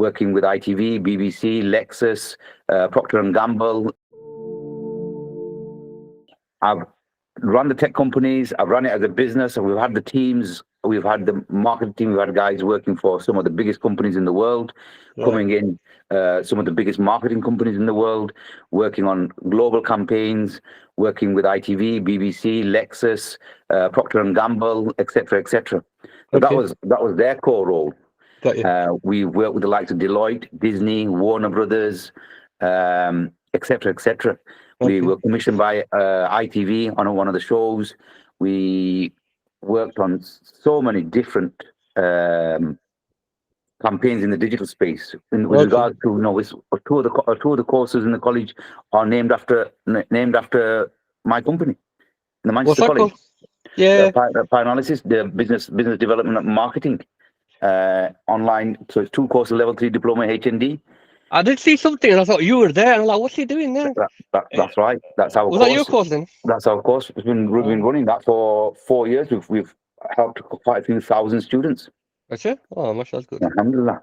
working with ITV, BBC, Lexus, Procter & Gamble. I've run the tech companies. I've run it as a business. We've had the teams. We've had the marketing team. We've had guys working for some of the biggest companies in the world, coming in, some of the biggest marketing companies in the world, working on global campaigns, working with ITV, BBC, Lexus, Procter & Gamble, etc., etc. So that was their core role. Got you. We worked with the likes of Deloitte, Disney, Warner Brothers, etc., etc. We were commissioned by ITV on one of the shows. We worked on so many different campaigns in the digital space. With regards to, two of the courses in the college are named after my company, the Manchester College. Yeah. The analysis, the business development and marketing, online. So it's 2 courses, level 3 diploma HND. I did see something and I thought you were there. And I'm like, what's he doing there? That's right. That's our course. Was that your course then? That's our course. We've been running that for 4 years. We've helped quite a few thousand students. That's it? Oh, mashallah, that's good. Alhamdulillah.